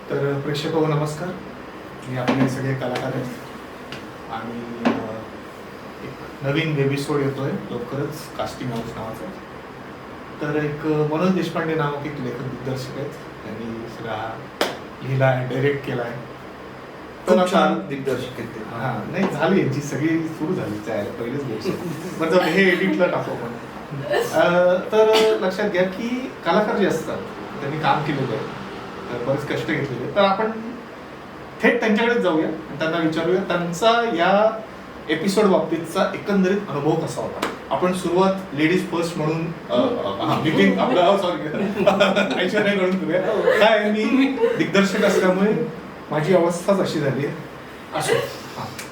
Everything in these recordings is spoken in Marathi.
तर प्रेक्षक नमस्कार. मी आपले सगळे कलाकार आहेत आणि एक नवीन एपिसोड येतोय लवकरच कास्टिंग हाऊस नावाचा. तर एक मनोज देशपांडे नामक एक लेखक दिग्दर्शक आहेत. त्यांनी सगळा लिहिला आहे, डायरेक्ट केला आहे. खूप छान दिग्दर्शक आहेत ते. हां, नाही झाली यांची सगळी सुरू झाली पहिलेच गोष्ट. म्हणजे हे एडिटला टाकू आपण. तर लक्षात घ्या की कलाकार जे असतात त्यांनी काम केलेलं आहे, तर बरेच कष्ट घेतलेले. तर आपण थेट त्यांच्याकडेच जाऊया आणि त्यांना विचारूया त्यांचा या एपिसोड बाबतीतचा एकंदरीत अनुभव कसा होता. आपण सुरुवात लेडीज फर्स्ट म्हणून नितीन आपला सॉरी ऐश्वर्याकडून करूया. काय मी दिग्दर्शक असल्यामुळे माझी अवस्थाच अशी झाली आहे. असो,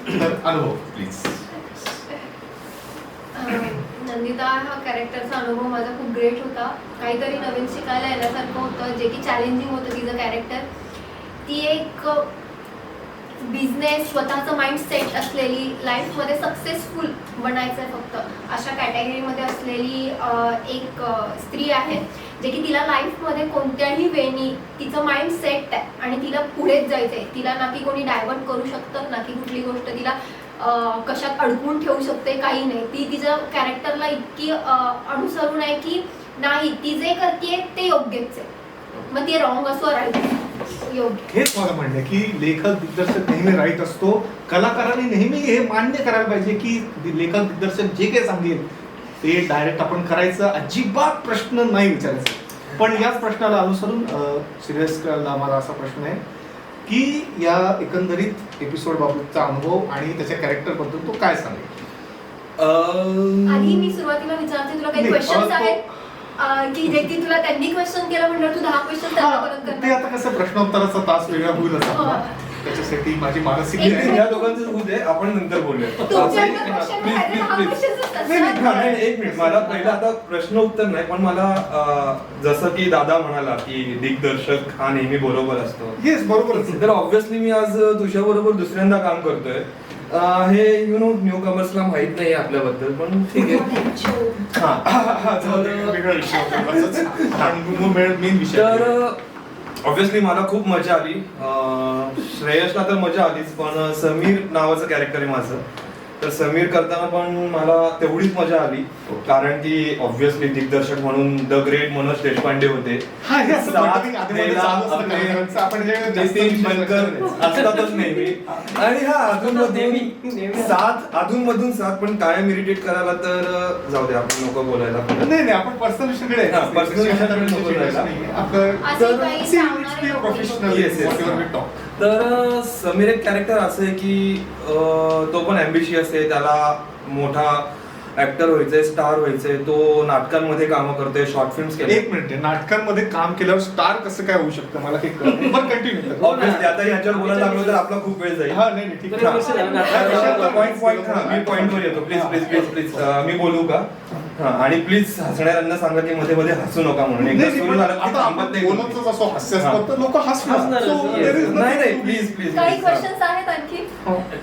तर अनुभव प्लीज. नंदिता हा कॅरेक्टरचा अनुभव माझा खूप ग्रेट होता. काहीतरी नवीन शिकायला येण्यासारखं होतं, जे की चॅलेंजिंग होतं तिचं कॅरेक्टर. ती एक बिझनेस, स्वतःचं माइंड सेट असलेली, लाईफमध्ये सक्सेसफुल बनायचं आहे फक्त अशा कॅटेगरीमध्ये असलेली एक स्त्री आहे, जे की तिला लाईफमध्ये कोणत्याही वेनी तिचं माइंड सेट आहे आणि तिला पुढेच जायचं आहे. तिला ना की कोणी डायव्हर्ट करू शकतं, ना की कुठली गोष्ट तिला कशात अडकून ठेवू शकते, काही नाही. ती तिच्या कॅरेक्टरला इतकी अनुसरून आहे की नाही, ती जे करते ते योग्यच आहे, मग ती रॉंग असो राईट योग्य. हेच मला म्हणणं की लेखक दिग्दर्शक नेहमी राईट असतो. कलाकारांनी नेहमी हे मान्य करायला पाहिजे की लेखक दिग्दर्शक जे काही सांगेल ते डायरेक्ट आपण करायचं, अजिबात प्रश्न नाही विचारायचा. पण याच प्रश्नाला अनुसरून श्रेयसला मला असा प्रश्न आहे की या एकंदरीत एपिसोड बाबतचा अनुभव आणि त्याच्या कॅरेक्टर बद्दल तो काय सांगेल. आधी मी सुरुवातीला विचारते, तुला काही क्वेश्चन्स आहेत की जे की तुला त्यांनी क्वेश्चन केलं म्हणलं तू 10 क्वेश्चन त्यांना परत ते करणार. आता कसं प्रश्नोत्तराचा तास वेगळा होईल असं. त्याच्यासाठी माझी मानसिक या दोघांचं होऊ दे, आपण नंतर बोलूया. तुमच्याकडे question Please, नाही, please, 10 please. questions असतात. नाही, एक मिनिट. मला पहिला आता प्रश्न उत्तर नाही, पण मला जसं की दादा म्हणाला की दिग्दर्शक हा नेहमी बरोबर असतो. येस, बरोबरच. तर ऑब्व्हियसली मी आज तुझ्याबरोबर दुसऱ्यांदा काम करतोय. हे न्यू कमर्सला माहित नाही आपल्याबद्दल, पण ठीक आहे. वेगळा विषय होता. मेन विषय. तर ऑब्व्हियसली मला खूप मजा आली. श्रेयसला तर मजा आलीच, पण समीर नावाचं कॅरेक्टर आहे माझं. तर समीर करताना पण मला तेवढीच मजा आली, कारण की ऑब्व्हियसली दिग्दर्शक म्हणून द ग्रेट मनोज देशपांडे होते. नितीन बनकर असतातच नेहमी. आणि हा अधूनमधून साथ पण कायम इरिटेट करायला, तर जाऊ दे, आपण नको बोलायला. नाही, आपण पर्सनल विषयाकडे पर्सनल विषयाकडे नको बोलायला. तर समीर एक कॅरेक्टर असं आहे की तो पण ॲम्बिशियस आहे, त्याला मोठा ऍक्टर व्हायचंय, स्टार व्हायचंय. तो नाटकांमध्ये कामं करतोय, शॉर्ट फिल्म्स केले. एक मिनिट, नाटकांमध्ये काम केल्यावर स्टार कसं काय होऊ शकतं मला हे कंटिन्यू. आता ह्याच्यावर बोलायला लागलो तर आपला खूप वेळ जाईल. हा, नाही ठीक आहे. मी पॉइंटवर येतो. प्लीज मी बोलू का? हा, आणि प्लीज हसणाऱ्यांना सांगा की मध्ये मध्ये हसू नका म्हणून. एकदा सुरू झालं की थांबत नाही. बोलतच असो हास्यास्पद तर लोक हसणार. नाही प्लीज काही क्वेश्चन्स आहेत आणखी?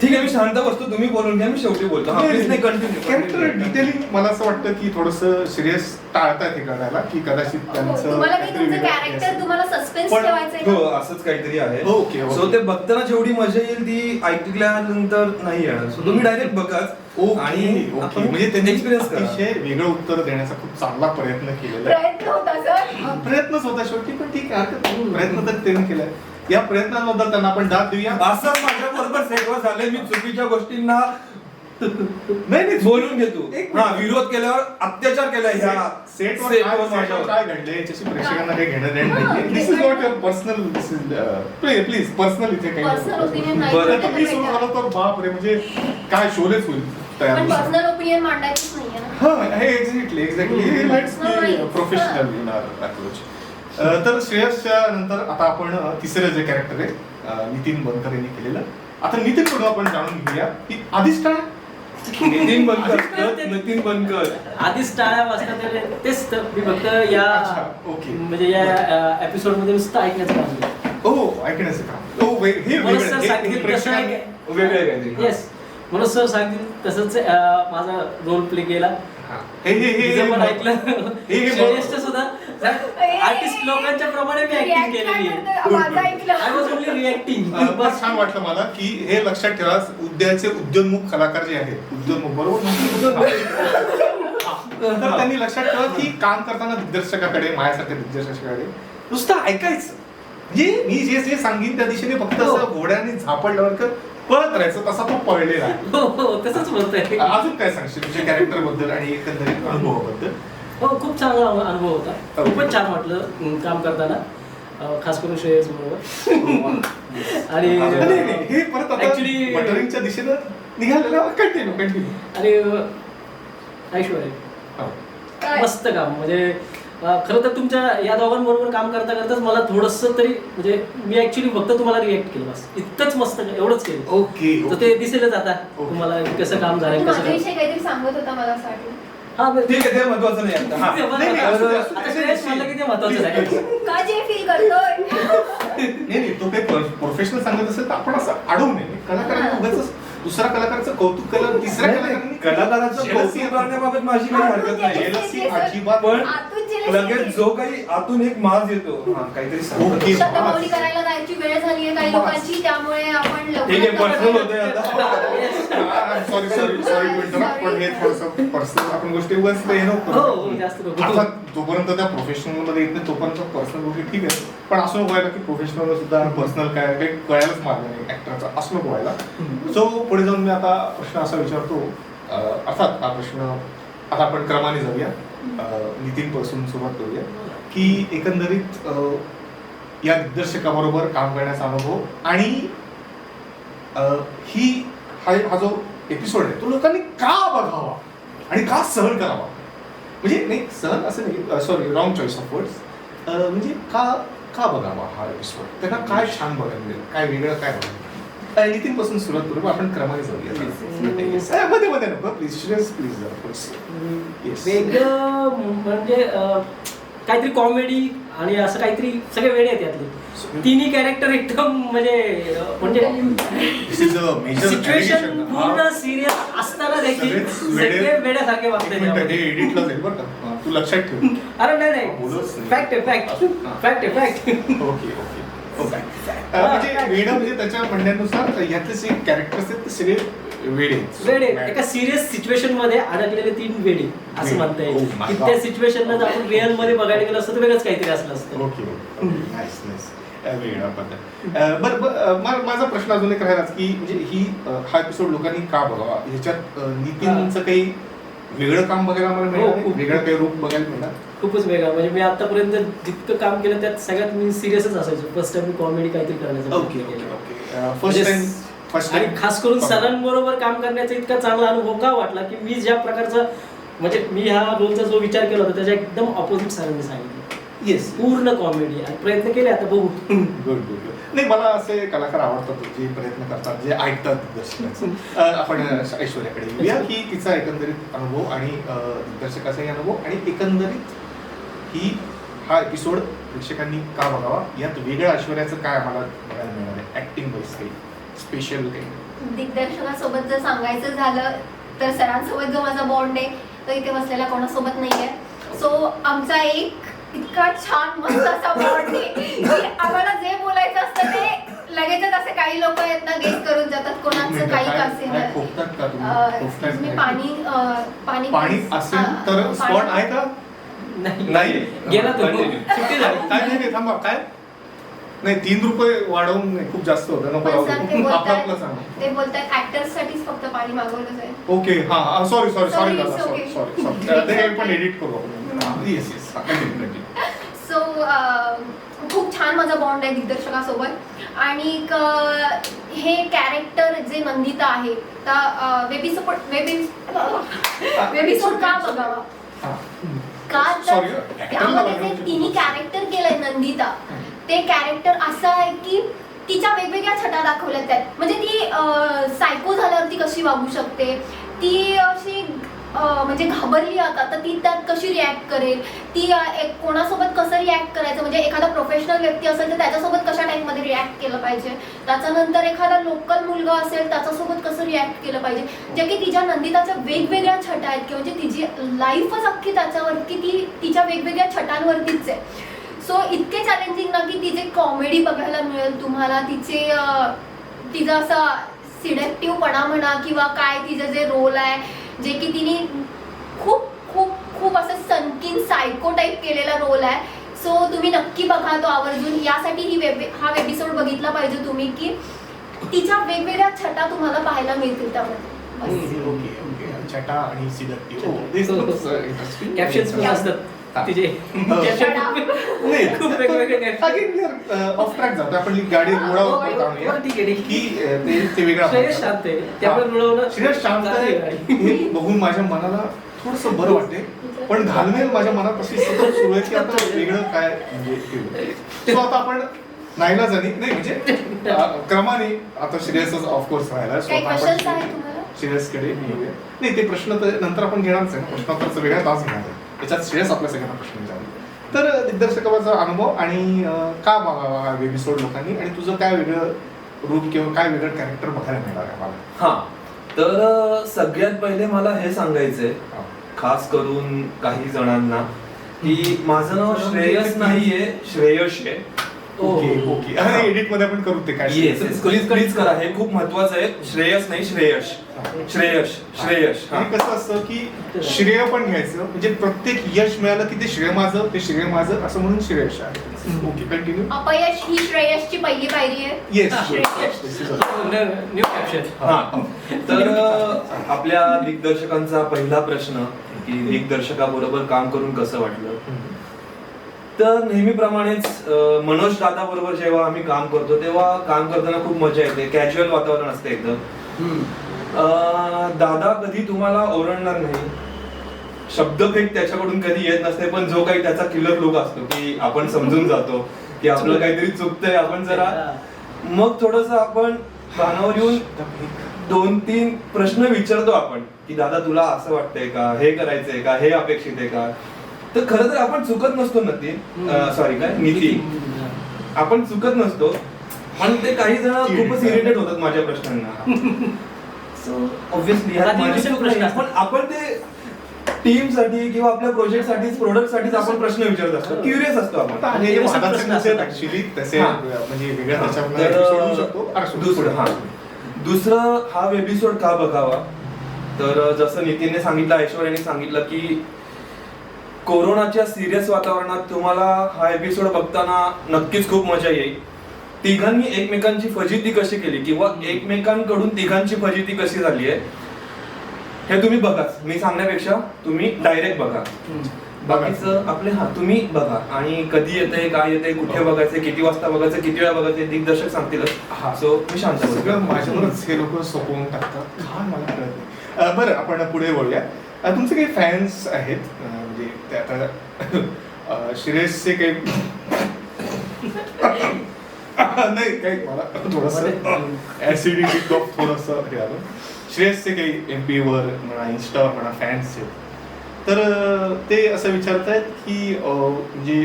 ठीक आहे, मी शांत बसतो, तुम्ही बोलून घ्या, मी शेवटी बोलतो. प्लीज नाही, कंटिन्यू. कॅरेक्टर डिटेलिंग मला असं वाटतं की थोडंसं सिरियस टाळतायत हे करायला, की कदाचित त्यांचं तुम्हाला काही तुमचं कॅरेक्टर तुम्हाला सस्पेन्स ठेवायचंय हो, का? असंच काहीतरी आहे. ओके. सो ते बघताना जेवढी मजा येईल ती ऐकल्यानंतर नाही येणार. सो तुम्ही डायरेक्ट बघाच आणि म्हणजे त्यांनी एक्सपिरियन्स करा. अतिशय वेगळं उत्तर देण्याचा खूप चांगला प्रयत्न केलेला आहे. प्रयत्न होता सर. प्रयत्नच होता शेवटी, पण ठीक आहे, हरकत नाही. प्रयत्न तर त्यांनी केलाय. या प्रयत्नांबद्दल त्यांना आपण दाद देऊया. असं माझ्या बरोबर सेटवर झालंय, मी चुकीच्या गोष्टींना नाही बोलून घेतो. हा, विरोध केल्यावर अत्याचार केलाय ह्या सेटवर माझ्यावर. काय घडले याच्याशी प्रेक्षकांना काही घेणं देणं नाही. This is not your personal. This is please personal इथे काही पर्सनल ओपिनियन नाही. बरं, आता मी सुरू झालो तर बाप रे, म्हणजे काय शोलेच होईल तयार. पण पर्सनल ओपिनियन मांडायचीच नाहीये ना. हा, हे exactly let's be professional in our approach. तर श्रेयसच्या नंतर आता आपण तिसरं जे कॅरेक्टर आहे नितीन बनकर यांनी केलेलं. आता नितीन कडून आपण जाणून घेऊया की आधीच काय नितीन बनकर आधीच टाळ्या वाजतात तेच तर मी फक्त या ओके. म्हणजे या एपिसोड मध्ये नुसतं ऐकण्याचं काम केलं. हो, ऐकण्याचं काम. हो, हे मनोज सर वेगळं सांगतील तसं वेगळं आहे काहीतरी. येस, मनोज सर सांगतील तसंच माझा रोल प्ले केला हा. हे तिचं पण ऐकलं हे श्रेयसचं सुद्धा आर्टिस्ट लोकांच्या प्रमाणे मी ऍक्टिंग केलेली आहे. माझं ऐकलं. I was only reacting. बस छान वाटलं मला की हे लक्षात ठेवा, उद्याचे उद्योन्मुख कलाकार जे आहेत, उद्योन्मुख बरोबर तर त्यांनी लक्षात ठेवा की काम करताना दिग्दर्शकाकडे, माझ्यासारख्या दिग्दर्शकाकडे नुसतं ऐकायचं, म्हणजे मी जे जे सांगीन त्या दिशेने फक्त असं घोड्याने झापडल्यावर का पळत राहायचं, तसा तो पळलेला आहे. हो हो तसंच बोलतोय. अजून काय सांगशील तुझ्या कॅरेक्टर बद्दल आणि एकंदरीत अनुभवाबद्दल? हो खूप चांगला अनुभव होता. खूपच छान वाटलं काम करताना, खास करून श्रेयस बरोबर. आणि हे परत आता Actually- बटरिंगच्या दिशेनं निघालेला. कंटिन्यू आणि ऐश्वर्या मस्त काम, म्हणजे खरं तर तुमच्या या दोघांबरोबर काम करता करताच मला थोडंसं तरी, म्हणजे मी ऍक्च्युली फक्त तुम्हाला रिएक्ट केलं, बस इतकंच मस्त एवढंच केलं. ओके तर ते दिसेलच आता तुम्हाला कसं काम झालं कसं काय. माझ्याविषयी काहीतरी सांगत होता मला असं वाटलं. हा ठीक आहे, ते महत्वाचं नाही आता. हा. नाही, असू दे, असू दे. आता श्रेयस म्हणलं की ते महत्वाचं आहे. का जे फील करतोय. नाही तो काही प्रोफेशनल सांगत असेल तर आपण असं अडवू नये. कलाकारांनी उगाच दुसऱ्या कलाकाराचं कौतुक केलं, तिसऱ्या कलाकारांनी कलाकाराचं jealousy कौतुक करण्याबाबत माझी काही हरकत नाही. jealousy अजिबात पण आतून jealousy लगेच जो काही आतून एक माज येतो, हा, काहीतरी सांगतो. ओके. शतपावली करायला जायची वेळ झाली आहे काही लोकांची, त्यामुळे आपण ठीक आहे, पर्सनल होतोय आता. सॉरी पण हे थोडंसं पर्सनल आपण गोष्टी उगाच हे नको हो, करू. जास्त नको. अर्थात जोपर्यंत त्या प्रोफेशनल मध्ये येत नाही तोपर्यंत पर्सनल गोष्टी ठीक आहे, पण असं नको व्हायला की प्रोफेशनल सुद्धा पर्सनल काय काही कळायलाच मार्ग नाही ऍक्टरचा, असं नको व्हायला. सो पुढे जाऊन मी आता प्रश्न असा विचारतो, अर्थात हा प्रश्न आता आपण क्रमाने जाऊया, नितीन पासून सुरुवात करूया की एकंदरीत या दिग्दर्शकाबरोबर काम करण्याचा अनुभव आणि हा जो एपिसोड आहे तो लोकांनी का बघावा आणि का सहन करावा, म्हणजे नाही सहन असं नाही, sorry wrong choice of words, म्हणजे का बघावा हा एपिसोड, त्यांना काय छान बघायला मिळेल, काय वेगळं काय बघायला. नितीन पासून सुरुवात करू, आपण क्रमाने जाऊया. मध्ये नको प्लीज वेगळं म्हणजे काहीतरी कॉमेडी आणि असं काहीतरी सगळे वेळे आहेत यातले. तिन्ही कॅरेक्टर एकदम म्हणजे सिच्युएशन पूर्ण सिरियस असताना देखील सगळे वेड्यासारखे वागतात. एडिटला जाईल बरं का, तू लक्षात ठेव. अरे नाही फॅक्ट फॅक्ट. ओके म्हणजे वेडं म्हणजे त्याच्या म्हणण्यानुसार यातले जे कॅरेक्टर्स आहेत ते सगळे वेडे एका सिरियस सिच्युएशन मध्ये अडकलेले 3 वेडे असं म्हणता येईल. Oh my की God. त्या सिच्युएशनला जर आपण रिअल मध्ये बघायला गेलो असतं तर वेगळंच काहीतरी असलं असतं. ओके नाईस वेगळा पद्धत. बरं माझा प्रश्न अजून एक राहिलाच की म्हणजे हा एपिसोड लोकांनी का बघावा, ह्याच्यात नितीनचं काही वेगळं काम बघायला मला मिळालं, वेगळं काही रूप बघायला मिळालं? खूपच वेगळा, म्हणजे मी आतापर्यंत जितकं काम केलं त्यात सगळ्यात मी सिरियसच असायचो. फर्स्ट टाइम मी कॉमेडी काहीतरी करण्याचा ओके फर्स्ट आणि खास करून सरांबरोबर काम करण्याचा इतका चांगला अनुभव का वाटला की मी ज्या प्रकारचा म्हणजे मी ह्या रोलचा जो विचार केला होता त्याच्या एकदम ऑपोजिट सरांनी सांगितलं. येस पूर्ण कॉमेडी आणि प्रयत्न केले आता बघू. गुड नाही मला असे कलाकार आवडतात जे प्रयत्न करतात, जे ऐकतात दिग्दर्शकाचं. आपण ऐश्वर्याकडे येऊया की तिचा एकंदरीत अनुभव आणि दिग्दर्शकाचाही अनुभव आणि एकंदरीत हा एपिसोड प्रेक्षकांनी का बघावा, यात वेगळं ऐश्वर्याचं काय आम्हाला बघायला मिळणार आहे, ऍक्टिंग वाईज काही स्पेशल काही? दिग्दर्शकासोबत जर सांगायचं झालं तर सरांसोबत जो माझा बॉन्ड आहे तो इथे बसलेला कोणासोबत नाहीये. सो आमचा एक इतका छान मस्त असा बॉन्ड आहे की आम्हाला जे बोलायचं असतं ते लगेचच असे काही लोक आहेत ना गेस करून जातात कोणाचं काही काय खोकतात का तुम्ही? मी पाणी पाणी असेल तर स्पॉट आहे का? नाही गेला तो Continue. सुट्टी झाली. काय नाही थांबा काय नाही 3 रुपये वाढवून नाही, खूप जास्त होतं नको पण सर ते आपलं सांगा. ते बोलतात ऍक्टर्स साठीच फक्त पाणी मागवलं जाईल. ओके हा सॉरी Sorry, दादा it's okay. सॉरी ते पण एडिट करू आपण. येस सो खूप छान माझा बॉन्ड आहे दिग्दर्शकासोबत आणि हे कॅरेक्टर जे नंदिता आहे वेबिसोड का बघावा का तर त्यामध्ये जे तिने कॅरेक्टर केलंय नंदिता ते कॅरेक्टर असं आहे की तिच्या वेगवेगळ्या छटा दाखवल्यात त्यात. म्हणजे ती सायको झाल्यावरती कशी वागू शकते, ती अशी म्हणजे घाबरली आता तर ती त्यात कशी रिॲक्ट करेल, ती एक कोणासोबत कसं रिॲक्ट करायचं, म्हणजे एखादा प्रोफेशनल व्यक्ती असेल तर त्याच्यासोबत कशा टाईपमध्ये रिॲक्ट केलं पाहिजे, त्याच्यानंतर एखादा लोकल मुलगा असेल त्याच्यासोबत कसं रिॲक्ट केलं पाहिजे, जे की तिच्या नंदिताच्या वेगवेगळ्या छटा आहेत की म्हणजे तिची लाईफच अख्खी त्याच्यावरती, ती तिच्या वेगवेगळ्या छटांवरतीच आहे. सो इतके चॅलेंजिंग ना की तिचे कॉमेडी बघायला मिळेल तुम्हाला, तिचा असा सिडेक्टिव्हपणा म्हणा किंवा काय तिचं जे रोल आहे जे की तिने खूप खूप खूप असं सनकीन सायको टाईप केलेला रोल आहे. सो तुम्ही नक्की बघा तो आवर्जून. यासाठी हा एपिसोड बघितला पाहिजे तुम्ही की तिच्या वेगवेगळ्या छटा तुम्हाला पाहायला मिळतील त्यामध्ये. ओके छटा आणि सिलेक्टिव्ह कॅप्शन्स पण असतात तिचे. नाही खूप वेगवेगळे ऑफ ट्रॅक जातो आपण गाडी रुळावर बरं, ठीक आहे, ठीक आहे. की ते वेगळं श्रेयस शांत आहे त्यामुळे मिळवणं श्रेयस शांत आहे हे बघून माझ्या मनाला थोडस बरं वाटते, पण घालमेल माझ्या मनात अशी सतत सुरू आहे की आता वेगळं काय म्हणजे तो आता आपण नाईलाजानी नाही म्हणजे क्रमाने आता श्रेयसच ऑफकोर्स राहिला. काही क्वेश्चन्स आहेत तुम्हाला? श्रेयसकडे येऊया. नाही ते प्रश्न तर नंतर आपण घेणारच आहे, प्रश्नोत्तरचा वेगळा तास घेणार आहे, त्याच्यात श्रेयस आपल्या सगळ्यांना प्रश्न विचारले. तर दिग्दर्शकाचा अनुभव आणि का बघावा हा एपिसोड लोकांनी, आणि तुझं काय वेगळं रूप किंवा काय वेगळं कॅरेक्टर बघायला मिळणार आहे मला? हा, तर सगळ्यात पहिले मला हे सांगायचंय हा. खास करून काही जणांना की माझं नाव श्रेयस नाहीये, श्रेयश आहे. ओके आणि एडिट मध्ये आपण करू ते काय प्लीज करा, हे खूप महत्वाचं आहे. श्रेयस नाही, श्रेयश. श्रेयश. आणि कसं असतं की श्रेय पण घ्यायचं, म्हणजे प्रत्येक यश मिळालं की ते श्रेय माझं असं म्हणून श्रेयश आहे. Okay continue. अपयश ही श्रेयसची पहिली पायरी आहे. Yes new caption. हा, तर आपल्या दिग्दर्शकांचा पहिला प्रश्न की दिग्दर्शकाबरोबर काम करून कसं वाटलं. तर नेहमीप्रमाणेच मनोज दादा बरोबर जेव्हा आम्ही काम करतो तेव्हा काम करताना खूप मजा येते, कॅज्युअल वातावरण असते एकदम. दादा कधी तुम्हाला ओरडणार नाही, शब्दफेक त्याच्याकडून कधी येत नसते, पण जो काही त्याचा किलर लुक असतो की आपण समजून जातो की आपलं काहीतरी चुकतंय, आपण जरा मग थोडस आपण कानावर येऊन 2-3 प्रश्न विचारतो आपण की दादा तुला असं वाटतंय का, हे करायचंय का, हे अपेक्षित आहे का. तर खरं तर आपण चुकत नसतो नितीन, आपण चुकत नसतो, पण ते काही जण खूपच इरिटेट होतात माझ्या प्रश्नांना. सो ऑब्व्हियसली पण आपण ते टीम साठी किंवा आपल्या प्रोजेक्ट साठी प्रोडक्ट साठीच आपण प्रश्न विचारत असतो, क्युरियस असतो आपण. ऍक्च्युली तसे म्हणजे वेगळ्या त्याच्यामध्ये. दुसरं हा एपिसोड का बघावा, तर जसं नितीनने सांगितलं, ऐश्वर्याने सांगितलं की कोरोनाच्या सिरियस वातावरणात तुम्हाला हा एपिसोड बघताना नक्कीच खूप मजा येईल. तिघांनी एकमेकांची फजिती कशी केली किंवा एकमेकांकडून तिघांची फजिती कशी झाली आहे हे तुम्ही बघाच. मी सांगण्यापेक्षा तुम्ही डायरेक्ट बघा. बाकीचं आपले तुम्ही बघा, आणि कधी येते, काय येते, कुठे बघायचं, किती वाजता बघायचं, किती वेळा बघायचं दिग्दर्शक सांगतील. सो मी शांत माझ्यावरच हे लोक सोपवून टाकतात, काय मला कळत नाही. बरं आपण पुढे वळूया. तुमचे काही फॅन्स आहेत म्हणजे ते आता श्रेयसचे काही नाही काही मला थोडंसं ऍसिडिटी थोडंसं हे आलं. श्रेयसचे काही MP वर म्हणा, इन्स्टावर म्हणा फॅन्स आहेत, तर ते असं विचारतायत की म्हणजे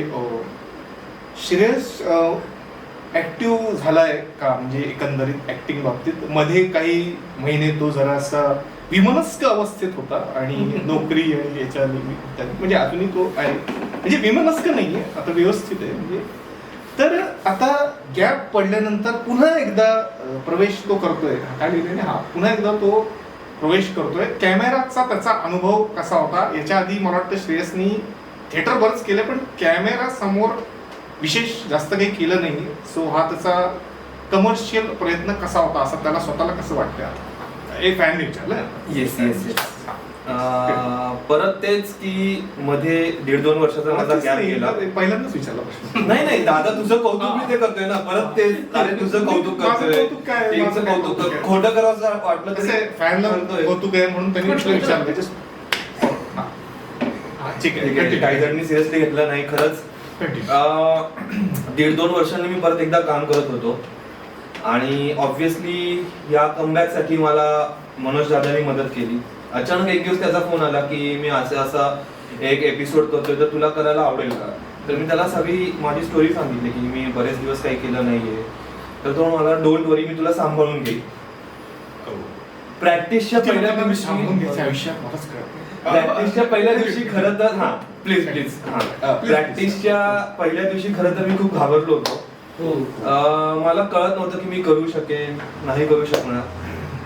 श्रेयस ऍक्टिव्ह झालाय का, म्हणजे एकंदरीत ऍक्टिंग बाबतीत. मध्ये काही महिने तो जरासा विमनस्क अवस्थेत होता आणि नोकरी आणि याच्या म्हणजे अजूनही तो आहे, म्हणजे विमनस्क नाहीये, आता व्यवस्थित आहे म्हणजे. तर आता गॅप पडल्यानंतर पुन्हा एकदा प्रवेश तो करतोय, काय लिहिलेने पुन्हा एकदा तो प्रवेश करतोय. कॅमेराचा त्याचा अनुभव कसा होता, याच्या आधी मला वाटतं श्रेयसनी थिएटर बरंच केलं पण कॅमेरा समोर विशेष जास्त काही केलं नाही. सो हा त्याचा कमर्शियल प्रयत्न कसा होता असं त्याला स्वतःला कसं वाटतं आता, एक फॅन विचारलं. येस. परत तेच की मध्ये 1.5-2 वर्षाचा माझा गॅप गेला. पहिल्यांदाच विचारला प्रश्न. नाही दादा तुझं कौतुक मी ते करतोय ना, परत ते अरे तुझं कौतुक करतोय, टीमचं कौतुक खोटं करावं वाटलं तसे फॅनला कौतुक आहे म्हणून त्यांनी विचारलं. ठीक आहे, काही जणांनी सिरियसली घेतलं नाही. खरंच 1.5-2 वर्षांनी मी परत एकदा काम करत होतो, आणि ऑब्व्हियसली या कमबॅक साठी मला मनोज दादांनी मदत केली. अचानक एक दिवस त्याचा फोन आला की मी असा एक एपिसोड करतोय तर तुला करायला आवडेल का. तर मी त्याला सगळी माझी स्टोरी सांगितली की मी बरेच दिवस काही केलं नाहीये. तर तो मला डोंट वरी मी तुला सांभाळून घेईल. प्रॅक्टिसच्या पहिल्या दिवशी आयुष्यात मलाच कळत प्रॅक्टिसच्या पहिल्या दिवशी खरं तर हा प्लीज प्रॅक्टिसच्या पहिल्या दिवशी खरं तर मी खूप घाबरलो होतो. मला कळत नव्हतं की मी करू शकेन नाही करू शकणार.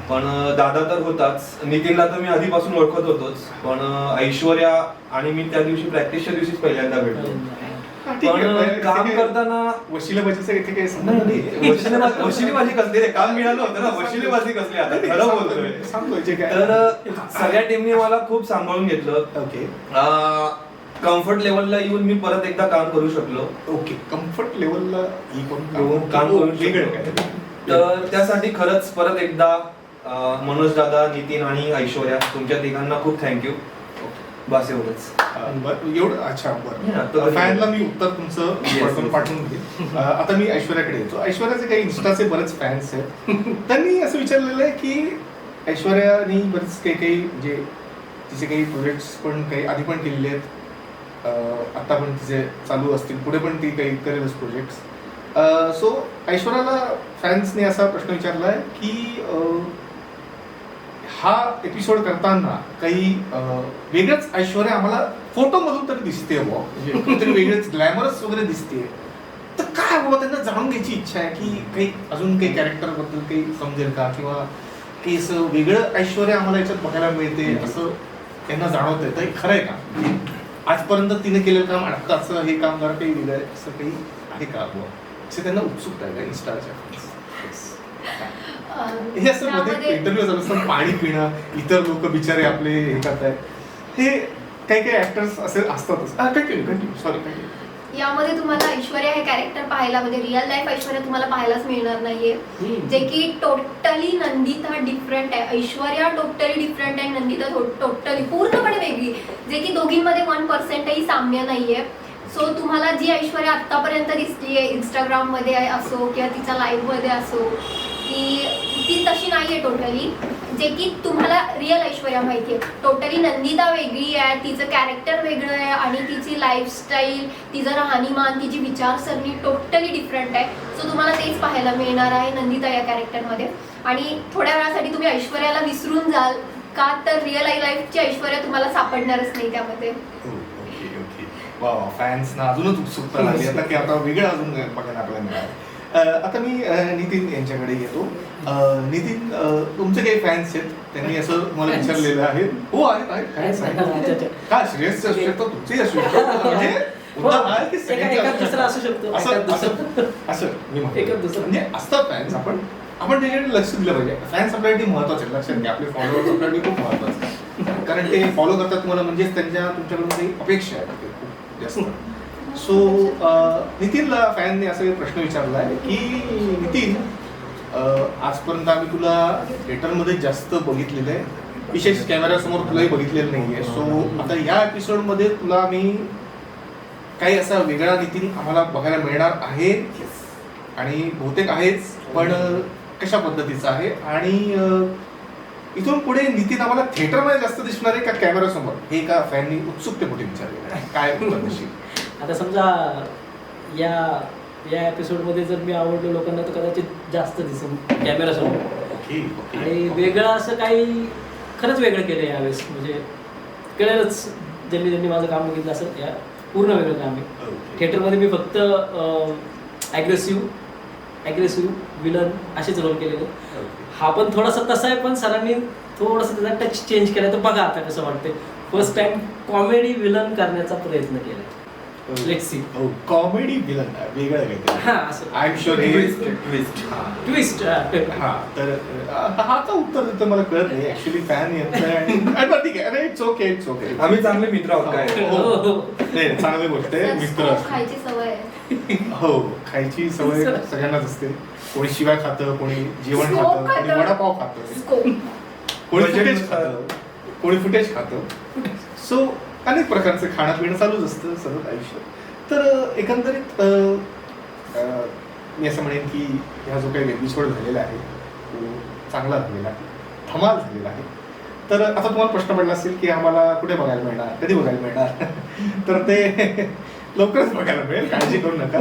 पण दादा तर होताच, नितीनला तर मी आधीपासून ओळखत होतोच. पण ऐश्वर्या आणि मी त्या दिवशी प्रॅक्टिसच्या दिवशीच पहिल्यांदा भेटलो. पण काम करताना वशिलेबाजीचं इथे काही नाही, नाही, वशिलेबाजी कसली रे, काम मिळालं होतं ना, वशिलेबाजी कसली आता खरं बोलतोय. सांगतोय काय. तर सगळ्या टीमने मला खूप सांभाळून घेतलं. ओके कम्फर्ट लेवलला येऊन मी परत एकदा काम करू शकलो. ओके कम्फर्ट लेवलला काम करू शकलो. तर त्यासाठी खरंच परत एकदा मनोज दादा, नितीन आणि ऐश्वर्या तुमच्या तिघांना खूप थँक्यू. बस एवढंच. एवढं अच्छा बरं. फॅनला मी उत्तर तुमचं पाठवून घेईन. आता मी ऐश्वर्याकडे येतो. ऐश्वर्याचे काही इन्स्टाचे बरेच फॅन्स आहेत. त्यांनी असं विचारलेलं आहे की ऐश्वर्यानी बरेच काही म्हणजे तिचे काही प्रोजेक्ट्स पण काही आधी पण केलेले आहेत, आता पण तिचे चालू असतील, पुढे पण ती काही करेलच प्रोजेक्ट्स. सो ऐश्वर्याला फॅन्सने असा प्रश्न विचारला आहे की हा एपिसोड करताना काही वेगळंच ऐश्वर्या आम्हाला फोटोमधून तरी दिसते बुवा, म्हणजे काहीतरी वेगळंच ग्लॅमरस वगैरे दिसते. तर काय बाबा त्यांना जाणून घ्यायची इच्छा आहे की काही अजून काही कॅरेक्टर बद्दल काही समजेल का, किंवा काही असं वेगळं ऐश्वर्या आम्हाला याच्यात बघायला मिळते असं त्यांना जाणवत आहे. तर हे खरं आहे का, आजपर्यंत तिने केलेलं काम असं हे काम जरा काही वेगळं आहे असं काही आहे का बुवा, असं त्यांना उत्सुकता आहे का इन्स्टाच्या. हे असं मध्ये इंटरव्ह्यू चालू असताना पाणी पिणं, इतर लोक बिचारे आपले हे करतायत, हे काही काही ऍक्टर्स असे असतातच. Continue sorry. यामध्ये तुम्हाला ऐश्वर्या हे कॅरेक्टर पाहायला म्हणजे रिअल लाईफ ऐश्वर्या तुम्हाला पाहायलाच मिळणार नाहीये, जे की टोटली नंदिता डिफरंट आहे. ऐश्वर्या टोटली डिफरंट आहे, नंदिता टोटली पूर्णपणे वेगळी, जे की दोघींमध्ये 1% साम्य नाहीये. सो तुम्हाला जी ऐश्वर्या आतापर्यंत दिसलीये इंस्टाग्राम मध्ये असो किंवा तिच्या लाईव्ह मध्ये असो, ती तशी नाहीये टोटली, जे की तुम्हाला रिअल ऐश्वर्या माहितीये. टोटली नंदिता वेगळी आहे, तिचं कॅरेक्टर वेगळं आहे आणि तिची लाईफस्टाईल, तिचं राहणीमान, तिची विचारसरणी टोटली डिफरंट आहे. सो तुम्हाला तेच पाहायला मिळणार आहे नंदिता या कॅरेक्टरमध्ये. आणि थोड्या वेळासाठी तुम्ही ऐश्वर्याला विसरून जाल का, तर रिअल लाईफची ऐश्वर्या तुम्हाला सापडणारच नाही त्यामध्ये. वा, फॅन्सना अजूनच उत्सुकता लागली आता की आता वेगळं अजून बघायला आपल्याला मिळालं. आता मी नितीन यांच्याकडे येतो. नितीन, तुमचे काही फॅन्स आहेत, त्यांनी असं मला विचारलेलं आहे. हो आहेत का, श्रेयसचे असू शकतो, तुमचेही असू शकतो, म्हणजे असं मी म्हणजे असतात फॅन्स. आपण त्याच्याकडे लक्ष दिलं पाहिजे. फॅन्स आपल्यासाठी महत्वाचे आहेत, लक्षात घ्या. आपले फॉलोअर्स आपल्यासाठी खूप महत्वाचे आहेत, कारण ते फॉलो करतात तुम्हाला, म्हणजेच तुमच्याकडून काही अपेक्षा आहेत खूप जास्त. सो नितीनला फॅनने असा एक प्रश्न विचारला आहे की नितीन, आजपर्यंत आम्ही तुला थिएटरमध्ये जास्त बघितलेलं आहे, विशेष कॅमेऱ्यासमोर तुलाही बघितलेलं नाहीये. सो आता या एपिसोडमध्ये तुला आम्ही काही असा वेगळा नितीन आम्हाला बघायला मिळणार आहे, आणि बहुतेक आहेच, पण कशा पद्धतीचा आहे, आणि इथून पुढे नितीन आम्हाला थिएटरमध्ये जास्त दिसणार आहे का कॅमेऱ्यासमोर, हे का फॅननी उत्सुकतेपोटी विचारलेलं आहे. काय उत्तर? आता समजा या एपिसोडमध्ये जर मी आवडलो लोकांना तर कदाचित जास्त दिसेल कॅमेरासमोर. आणि वेगळं असं काही खरंच वेगळं केलं यावेळेस, म्हणजे कळेलच ज्यांनी माझं काम बघितलं असेल, या पूर्ण वेगळं काम आहे. थिएटरमध्ये मी फक्त ॲग्रेसिव्ह विलन असेच रोल केलेले. हा पण थोडासा तसा आहे, पण सरांनी थोडासा त्याचा टच चेंज केला. तर बघा आता कसं वाटतंय. फर्स्ट टाइम कॉमेडी विलन करण्याचा प्रयत्न केला. Let's see. कॉमेडी विलन वेगळं काहीतरी. हां, असं आय एम शुअर ट्विस्ट. हां, तर हा का उत्तर देतं मला कळत नाही. ऍक्च्युली फॅन येतोय आणि ठीक आहे. अरे इट्स ओके. आम्ही चांगले मित्र आहोत. काय नाही, चांगली गोष्ट आहे. मित्र खायची सवय आहे. हो, खायची सवय सगळ्यांनाच असते. कोणी शिवाय खातं, कोणी जेवण खातं, कोणी वडापाव खातं, कोणी फुटेज खातं. सो अनेक प्रकारचं खाणं पिणं चालूच असतं सतत आयुष्यात. तर एकंदरीत मी असं म्हणेन की ह्या जो काही एपिसोड झालेला आहे तो चांगला झालेला आहे, धमाल झालेला आहे. तर आता तुम्हाला प्रश्न पडला असेल की आम्हाला कुठे बघायला मिळणार, कधी बघायला मिळणार तर ते लवकरच बघायला मिळेल, काळजी करू नका.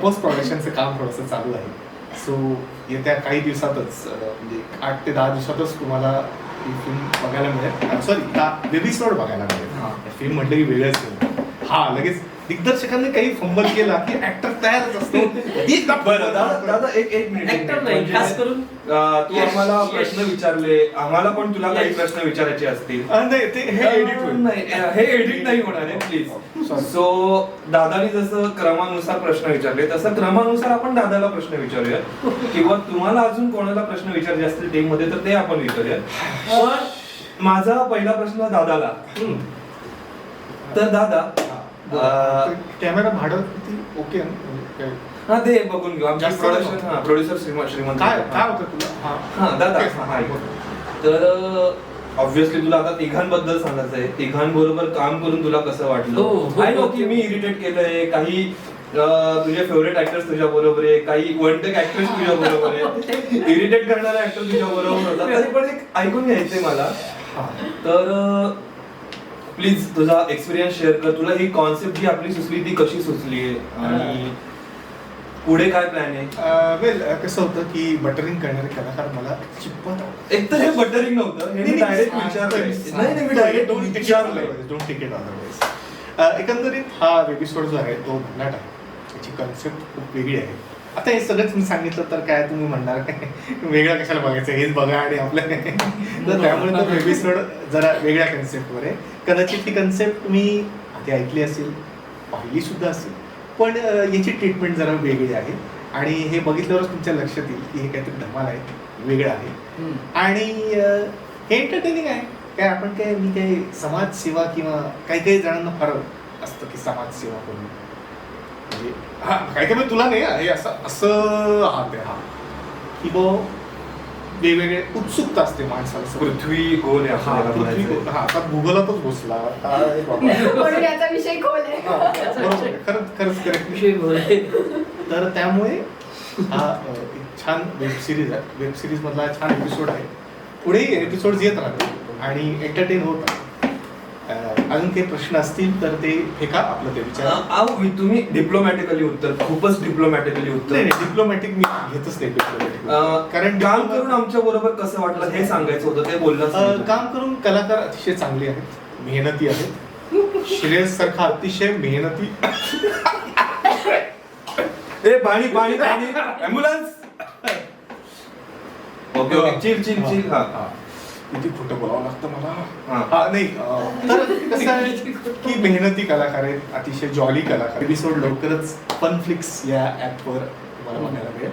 पोस्ट प्रोडक्शनचं काम थोडंसं चालू आहे. सो येत्या काही दिवसातच म्हणजे 8 ते 10 दिवसातच तुम्हाला ही फिल्म बघायला मिळेल. सॉरी, एपिसोड बघायला मिळेल. फिल्म म्हटलं की वेगळंच आहे. हा लगेच दिग्दर्शकांनी काही फंबल केला की ऍक्टर तयारच असतो. बरं दादा एक मिनिट Actor नाही, खास करून तू आम्हाला प्रश्न विचारले, आम्हाला पण तुला काही प्रश्न विचारायचे असतील. नाही ते हे एडिट होईल. नाही, हे एडिट नाही होणार आहे प्लीज. सो दादानी जसं क्रमानुसार प्रश्न विचारले तसं क्रमानुसार आपण दादाला प्रश्न विचारूया किंवा तुम्हाला अजून कोणाला प्रश्न विचारायचे असतील टीम मध्ये तर ते आपण विचारूया. पण माझा पहिला प्रश्न दादाला. तर दादा कॅमेरा भाडं किती ओके काय हा ते बघून घेऊ. आमच्या जास्त प्रोडक्शन प्रोड्युसर श्रीमंत काय होतं तुला? हा दादा हा तर ऑब्व्हियसली तुला आता तिघांबद्दल सांगायचं आहे. तिघांबरोबर काम करून तुला कसं वाटलं? आय नो की मी इरिटेट केलंय, काही तुझे फेवरेट ऍक्टर्स तुझ्या बरोबर आहे, काही वन टेक ऍक्टर्स तुझ्या बरोबर आहे, इरिटेट करणारा ऍक्टर तुझ्या बरोबर होता. तरी पण एक ऐकून घ्यायचंय मला. तर प्लीज तुझा एक्सपिरियन्स शेअर कर. तुला ही कॉन्सेप्ट जी आपली सुचली ती कशी सुचली आणि पुढे काय प्लॅन आहे? वेल कसं होतं की बटरिंग करणारे कलाकार मला चिपत एक तर हे बटरिंग नव्हतं, हे मी डायरेक्ट विचारलंय. नाही मी डायरेक्ट विचारलंय. Don't take it otherwise. एकंदरीत हा एपिसोड जो आहे तो भन्नाट आहे. त्याची कन्सेप्ट खूप वेगळी आहे. आता हे सगळंच मी सांगितलं तर काय तुम्ही म्हणणार काय वेगळं कशाला बघायचं, हेच बघा आणि आपलं तर त्यामुळे तो एपिसोड जरा वेगळ्या कन्सेप्टवर आहे. कदाचित ही कन्सेप्ट तुम्ही आधी ऐकली असेल, पाहिली सुद्धा असेल, पण याची ट्रीटमेंट जरा वेगळी आहे आणि हे बघितल्यावरच तुमच्या लक्षात येईल की हे काहीतरी धमाल आहे, वेगळं आहे आणि हे एंटरटेनिंग आहे. काय आपण काय मी काय समाजसेवा किंवा काही काही जणांना फार असतं की समाजसेवा करून म्हणजे हा काही काही तुला नाही हे असं हा ते हा की बो वेगवेगळे उत्सुकता असते माणसाला. पृथ्वी गोल आहे हा आपल्याला पृथ्वी म्हणायचंय. हा आता भूगोलातच घुसला. म्हणून याचा विषय खोल आहे. बरोबर आहे. खरंच करेक्ट. विषय बोलाय. तर त्यामुळे हा एक छान वेब सिरीज आहे. वेब सिरीज मधला छान एपिसोड आहे. पुढेही एपिसोड येत राहतात आणि एंटरटेन होत राहतात. अजून काही प्रश्न असतील तर ते फेका, आपलं ते विचार. तुम्ही डिप्लोमॅटिकली उत्तर, खूपच डिप्लोमॅटिकली उत्तर. डिप्लोमॅटिक मी घेतच नाही डिप्लोमॅटिक. कारण काम करून आमच्या बरोबर कसं वाटलं हे सांगायचं होतं, ते बोललं. काम करून कलाकार अतिशय चांगले आहेत, मेहनती आहेत. श्रेयस सारखा अतिशय मेहनती. ए पाणी पाणी पाणी ambulance. Okay okay chill chill chill. हा किती खोटं बोलावं लागतं मला. हा. हा नाही तर कसं आहे की मेहनती कलाकार आहेत, अतिशय जॉली कलाकार. एपिसोड लवकरच फनफ्लिक्स या ऍपवर तुम्हाला बघायला मिळेल.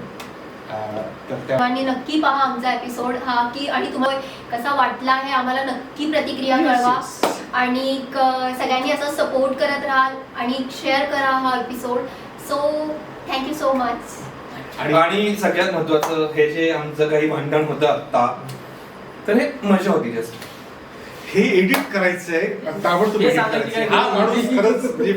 तर त्या आणि नक्की पहा आमचा एपिसोड हा की आणि तुम्हाला कसा वाटला हे आम्हाला नक्की प्रतिक्रिया कळवा आणि सगळ्यांनी असं सपोर्ट करत राहाल आणि शेअर करा हा episode. So thank you so much. आणि सगळ्यात महत्वाचं हे जे आमचं काही भांडण होतं आता, तर हे मजा होती जास्त. हे एडिट करायचंय ताबडतोब हे edit सांगायची करायचंय. काय हा माणूस गरज खरंच म्हणजे